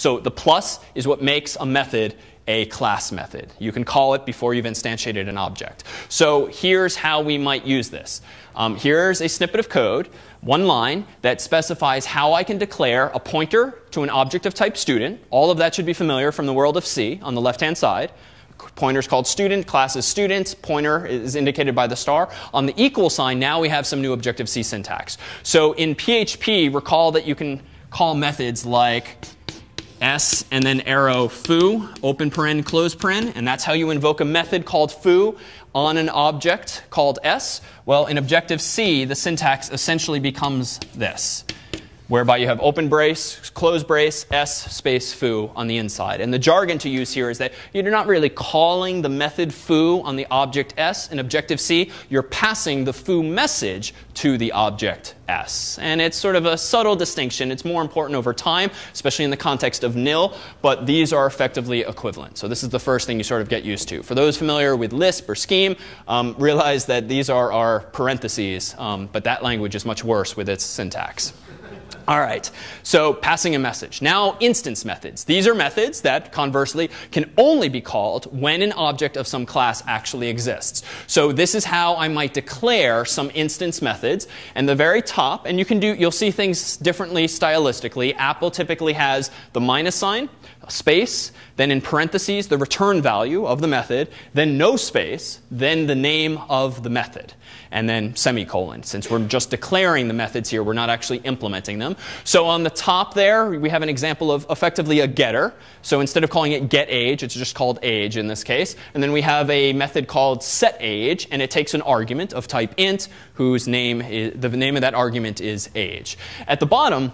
So the plus is what makes a method a class method. You can call it before you've instantiated an object. So here's how we might use this. Here's a snippet of code, one line, that specifies how I can declare a pointer to an object of type student. All of that should be familiar from the world of C on the left-hand side. Pointer is called student, class is student, pointer is indicated by the star. On the equal sign, now we have some new Objective-C syntax. So in PHP, recall that you can call methods like s and then arrow foo, open paren, close paren, and that's how you invoke a method called foo on an object called s. Well, in Objective-C, the syntax essentially becomes this, whereby you have open brace, close brace, s space foo on the inside. And the jargon to use here is that you're not really calling the method foo on the object s. In Objective-C, you're passing the foo message to the object s. And it's sort of a subtle distinction. It's more important over time, especially in the context of nil, but these are effectively equivalent. So this is the first thing you sort of get used to. For those familiar with Lisp or Scheme, realize that these are our parentheses, but that language is much worse with its syntax. All right, so passing a message. Now, instance methods. These are methods that, conversely, can only be called when an object of some class actually exists. So this is how I might declare some instance methods. And the very top, and you'll see things differently stylistically. Apple typically has the minus sign, space, then in parentheses, the return value of the method, then no space, then the name of the method, and then semicolon. Since we're just declaring the methods here, we're not actually implementing them. So on the top there, we have an example of effectively a getter. So instead of calling it getAge, it's just called age in this case. And then we have a method called setAge, and it takes an argument of type int, whose name is, the name of that argument is age. At the bottom,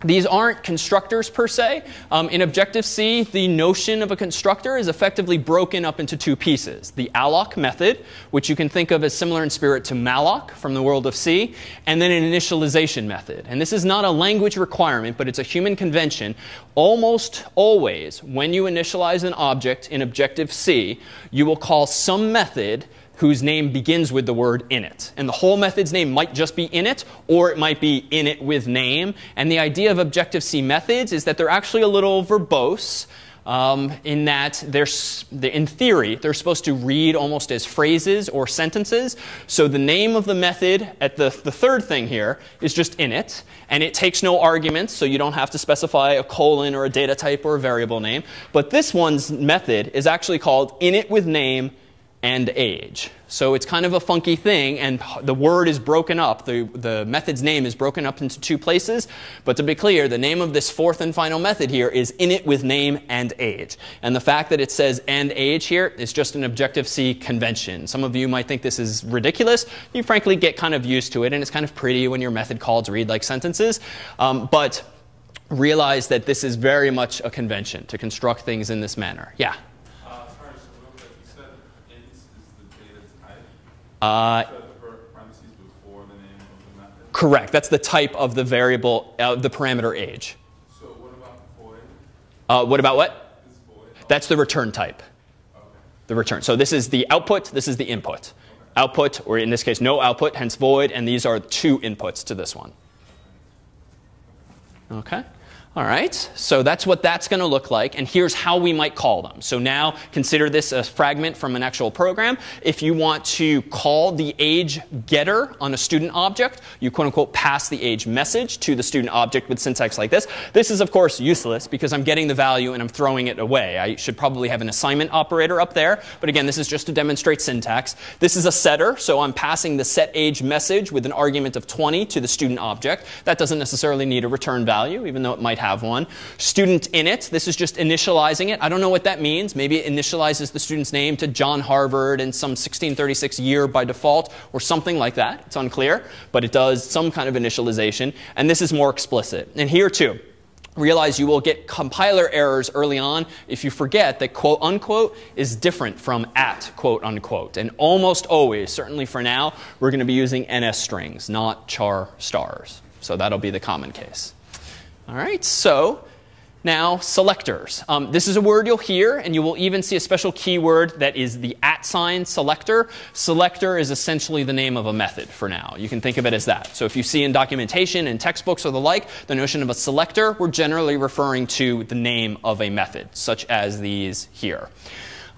these aren't constructors per se. In Objective-C, the notion of a constructor is effectively broken up into two pieces. The alloc method, which you can think of as similar in spirit to malloc from the world of C, and then an initialization method. And this is not a language requirement, but it's a human convention. Almost always, when you initialize an object in Objective-C, you will call some method whose name begins with the word init. And the whole method's name might just be init, or it might be init with name. And the idea of Objective-C methods is that they're actually a little verbose in that in theory, they're supposed to read almost as phrases or sentences. So the name of the method at the third thing here is just init. And it takes no arguments, so you don't have to specify a colon or a data type or a variable name. But this one's method is actually called init with name and age. So it's kind of a funky thing, and the word is broken up. The method's name is broken up into two places. But to be clear, the name of this fourth and final method here is init with name and age. And the fact that it says and age here is just an Objective-C convention. Some of you might think this is ridiculous. You frankly get kind of used to it, and it's kind of pretty when your method calls read like sentences. But realize that this is very much a convention to construct things in this manner. Yeah? Parentheses before the name of the method? Correct. That's the type of the variable, the parameter age. So what about void? What about what? Is void? That's the return type. Okay. The return. So this is the output. This is the input. Okay. Output, or in this case, no output, hence void. And these are two inputs to this one. Okay. All right, so that's what that's going to look like, and here's how we might call them. So now consider this a fragment from an actual program. If you want to call the age getter on a student object, you quote unquote pass the age message to the student object with syntax like this. This is of course useless because I'm getting the value and I'm throwing it away. I should probably have an assignment operator up there, but again, this is just to demonstrate syntax. This is a setter, so I'm passing the set age message with an argument of 20 to the student object. That doesn't necessarily need a return value, even though it might have one. Student init, this is just initializing it. I don't know what that means. Maybe it initializes the student's name to John Harvard in some 1636 year by default or something like that. It's unclear, but it does some kind of initialization. And this is more explicit. And here too, realize you will get compiler errors early on if you forget that quote unquote is different from at quote unquote. And almost always, certainly for now, we're going to be using NS strings, not char stars. So that'll be the common case. All right, so Now, selectors. This is a word you'll hear, and you will even see a special keyword that is the @ selector. Selector is essentially the name of a method for now. You can think of it as that. So if you see in documentation and textbooks or the like, the notion of a selector, we're generally referring to the name of a method, such as these here.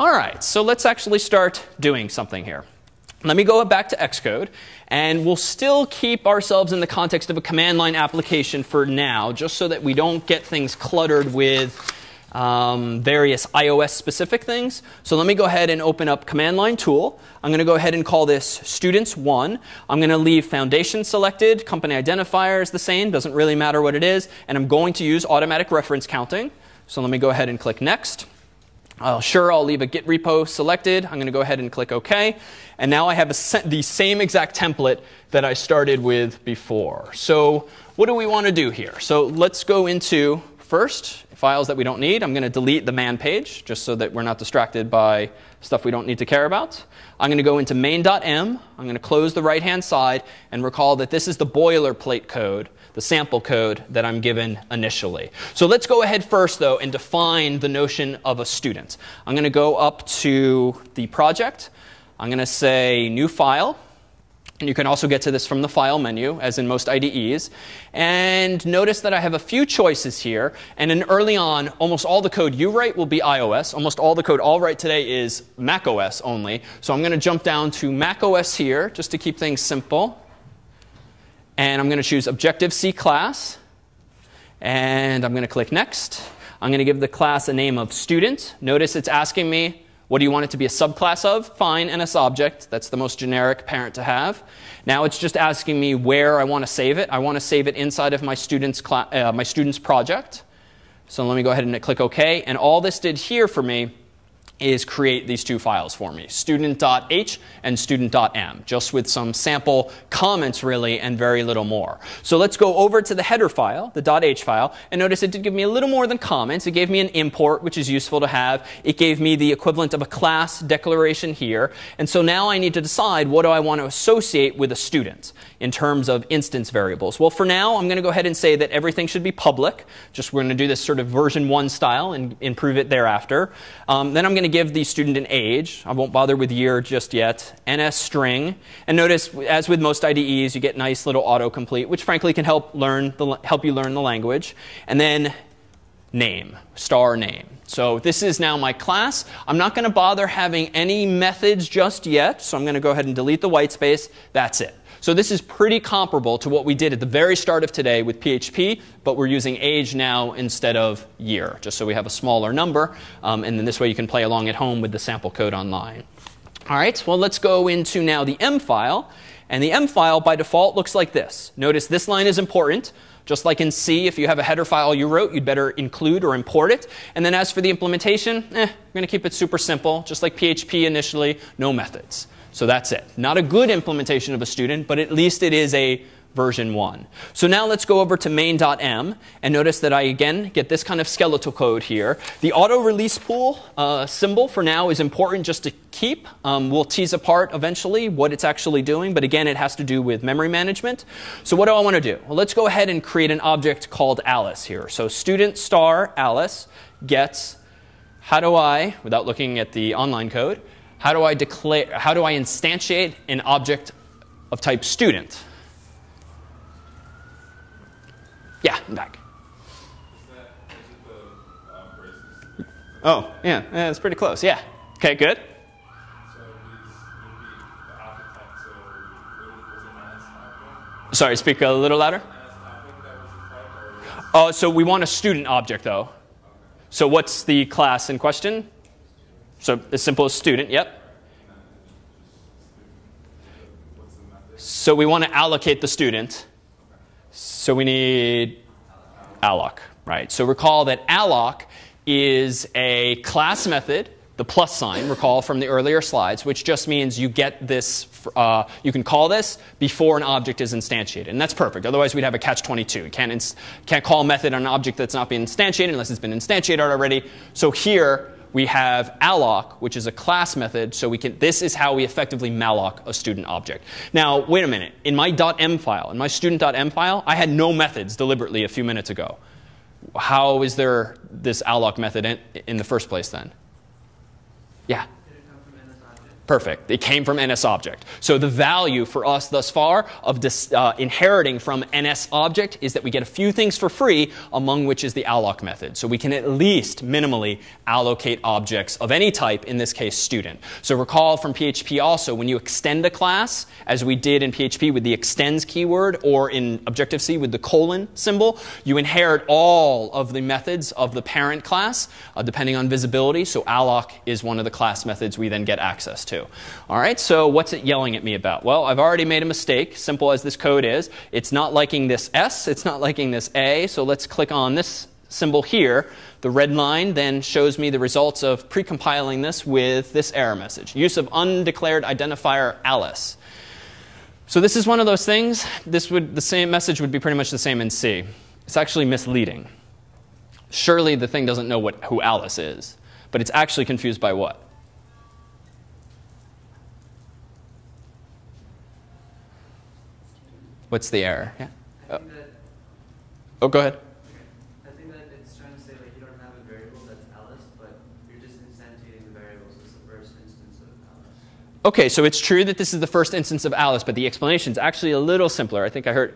All right, so let's actually start doing something here. Let me go back to Xcode, and we'll still keep ourselves in the context of a command line application for now, just so that we don't get things cluttered with various iOS specific things. So let me go ahead and open up command line tool. I'm going to go ahead and call this students1. I'm going to leave foundation selected. Company identifier is the same. Doesn't really matter what it is. And I'm going to use automatic reference counting. So let me go ahead and click next. Sure, I'll leave a Git repo selected. I'm going to go ahead and click OK. And now I have the same exact template that I started with before. So what do we want to do here? So let's go into, first, files that we don't need. I'm going to delete the man page, just so that we're not distracted by stuff we don't need to care about. I'm going to go into main.m. I'm going to close the right-hand side and recall that this is the boilerplate code, the sample code that I'm given initially. So let's go ahead first, though, and define the notion of a student. I'm going to go up to the project. I'm going to say new file. And you can also get to this from the file menu, as in most IDEs. And notice that I have a few choices here. And then early on, almost all the code you write will be iOS. Almost all the code I'll write today is macOS only. So I'm going to jump down to macOS here, just to keep things simple. And I'm going to choose Objective-C class. And I'm going to click Next. I'm going to give the class a name of student. Notice it's asking me, what do you want it to be a subclass of? Fine, NS object. That's the most generic parent to have. Now it's just asking me where I want to save it. I want to save it inside of my student's project. So let me go ahead and click OK. And all this did here for me is create these two files for me, student.h and student.m, just with some sample comments, really, and very little more. So let's go over to the header file, the .h file, and notice it did give me a little more than comments. It gave me an import, which is useful to have. It gave me the equivalent of a class declaration here. And so now I need to decide, what do I want to associate with a student in terms of instance variables? Well, for now, I'm going to go ahead and say that everything should be public. Just we're going to do this sort of version 1 style and improve it thereafter. Then I'm going to give the student an age. I won't bother with year just yet. NS string. And notice, as with most IDEs, you get nice little autocomplete, which frankly can help you learn the language. And then name, star name. So this is now my class. I'm not going to bother having any methods just yet. So I'm going to go ahead and delete the white space. That's it. So this is pretty comparable to what we did at the very start of today with PHP, but we're using age now instead of year, just so we have a smaller number. And then this way you can play along at home with the sample code online. All right, well, let's go into now the M file. And the M file, by default, looks like this. Notice this line is important. Just like in C, if you have a header file you wrote, you'd better include or import it. And then as for the implementation, we're going to keep it super simple. Just like PHP initially, no methods. So that's it. Not a good implementation of a student, but at least it is a version 1. So now let's go over to main.m and notice that I again get this kind of skeletal code here. The auto release pool symbol for now is important just to keep. We'll tease apart eventually what it's actually doing, but again, it has to do with memory management. So what do I want to do? Well, let's go ahead and create an object called Alice here. So student star Alice gets, how do I, without looking at the online code, how do I instantiate an object of type student? Yeah, I'm back. Is it the braces? Oh, yeah, it's pretty close. Yeah. OK, good. So it would be the object type. So was it an NS object? Sorry, speak a little louder. NS object that was the type, or Oh, so we want a student object, though. okay. So what's the class in question? So as simple as student, yep. What's the method? So we want to allocate the student. So we need alloc, right? So recall that alloc is a class method, the plus sign, recall from the earlier slides, which just means you get this, you can call this before an object is instantiated. And that's perfect. Otherwise, we'd have a catch-22. You can't call a method on an object that's not being instantiated unless it's been instantiated already. So here we have alloc, which is a class method. So this is how we effectively malloc a student object. Now, wait a minute. In my .m file, in my student.m file, I had no methods deliberately a few minutes ago. How is there this alloc method in the first place then? Yeah. Perfect. It came from NSObject. So the value for us thus far of this inheriting from NSObject is that we get a few things for free, among which is the alloc method. So we can at least minimally allocate objects of any type, in this case student. So recall from PHP also, when you extend a class, as we did in PHP with the extends keyword, or in Objective-C with the colon symbol, you inherit all of the methods of the parent class, depending on visibility. So alloc is one of the class methods we then get access to. All right, so what's it yelling at me about? Well, I've already made a mistake, simple as this code is. It's not liking this S, it's not liking this A, so let's click on this symbol here. The red line then shows me the results of precompiling this with this error message. Use of undeclared identifier Alice. So this is one of those things. The same message would be pretty much the same in C. It's actually misleading. Surely the thing doesn't know who Alice is, but it's actually confused by what? What's the error? Yeah. Oh, go ahead. I think that it's trying to say like you don't have a variable that's Alice, but you're just instantiating the variable. So it's the first instance of Alice. OK, so it's true that this is the first instance of Alice, but the explanation is actually a little simpler. I think I heard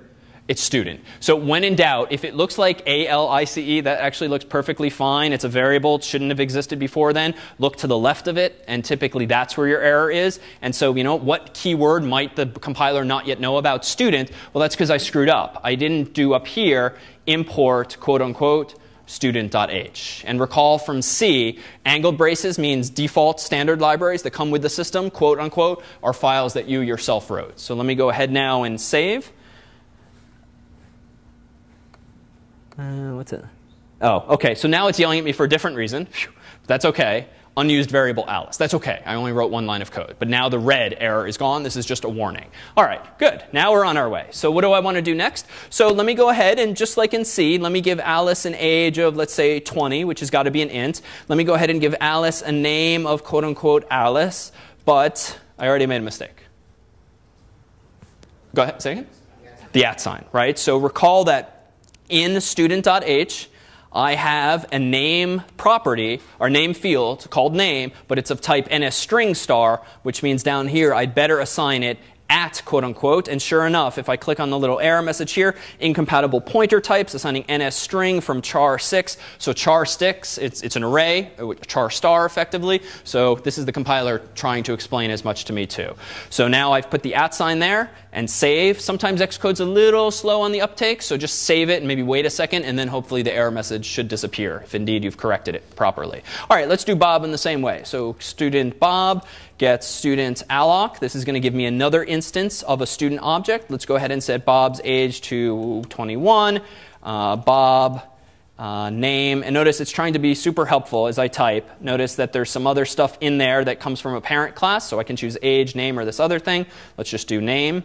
it's student. So when in doubt, if it looks like ALICE, that actually looks perfectly fine. It's a variable. It shouldn't have existed before then. Look to the left of it, and typically that's where your error is. And so, you know, what keyword might the compiler not yet know about student? Well, that's because I screwed up. I didn't do up here import, quote unquote, student.h. And recall from C, angled braces means default standard libraries that come with the system, quote unquote, are files that you yourself wrote. So let me go ahead now and save. What's it? Oh, OK. So now it's yelling at me for a different reason. Phew, that's OK. Unused variable Alice. That's OK. I only wrote one line of code. But now the red error is gone. This is just a warning. All right, good. Now we're on our way. So what do I want to do next? So let me go ahead and just like in C, let me give Alice an age of, let's say, 20, which has got to be an int. Let me go ahead and give Alice a name of, quote unquote, Alice. But I already made a mistake. Go ahead. Say again? The @ sign, right? So recall that in student.h, I have a name property, or name field, called name, but it's of type NSString star, which means down here I'd better assign it at, quote unquote. And sure enough, if I click on the little error message here, incompatible pointer types, assigning NSString from char6. So char6, it's an array, char star effectively. So this is the compiler trying to explain as much to me too. So now I've put the @ sign there and save. Sometimes Xcode's a little slow on the uptake, so just save it and maybe wait a second, and then hopefully the error message should disappear if indeed you've corrected it properly. All right, let's do Bob in the same way. So student Bob gets student alloc. This is going to give me another instance of a student object. Let's go ahead and set Bob's age to 21. Bob name. And notice it's trying to be super helpful as I type. Notice that there's some other stuff in there that comes from a parent class. So I can choose age, name, or this other thing. Let's just do name.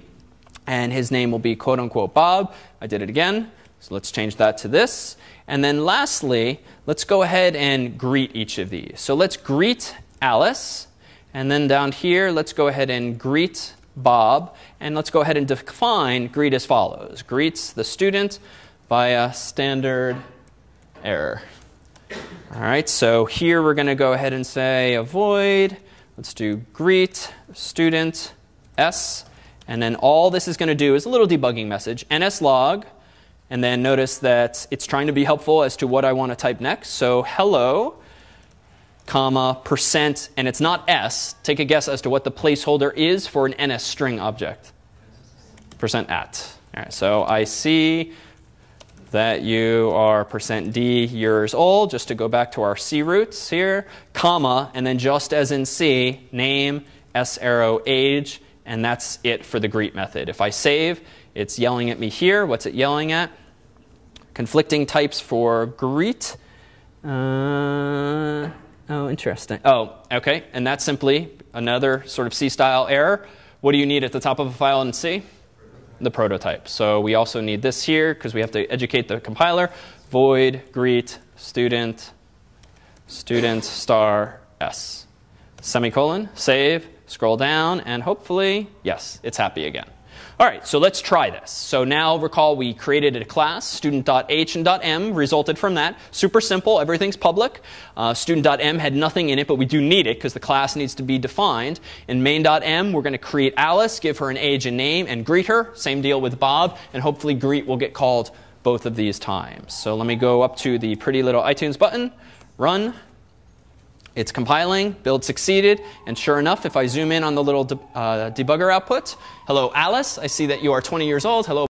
And his name will be, quote unquote, Bob. I did it again. So let's change that to this. And then lastly, let's go ahead and greet each of these. So let's greet Alice. And then down here, let's go ahead and greet Bob. And let's go ahead and define greet as follows. Greets the student via standard error. All right, so here we're going to go ahead and say avoid. Let's do greet student s. And then all this is going to do is a little debugging message, nslog. And then notice that it's trying to be helpful as to what I want to type next. So hello, comma, %, and it's not s. Take a guess as to what the placeholder is for an NSString object. %at. All right, so I see that you are %d years old, just to go back to our C roots here, comma, and then just as in C, name, s arrow, age, and that's it for the greet method. If I save, it's yelling at me here. What's it yelling at? Conflicting types for greet. Oh, interesting. Oh, OK. And that's simply another sort of C-style error. What do you need at the top of a file in C? The prototype. So we also need this here because we have to educate the compiler. Void greet student star s. Semicolon, save, scroll down, and hopefully, yes, it's happy again. All right, so let's try this. So now recall we created a class, student.h and .m resulted from that. Super simple, everything's public. Student.m had nothing in it, but we do need it because the class needs to be defined. In main.m, we're going to create Alice, give her an age and name, and greet her. Same deal with Bob, and hopefully greet will get called both of these times. So let me go up to the pretty little iTunes button, run. It's compiling, build succeeded, and sure enough, if I zoom in on the little debugger output, hello Alice, I see that you are 20 years old. Hello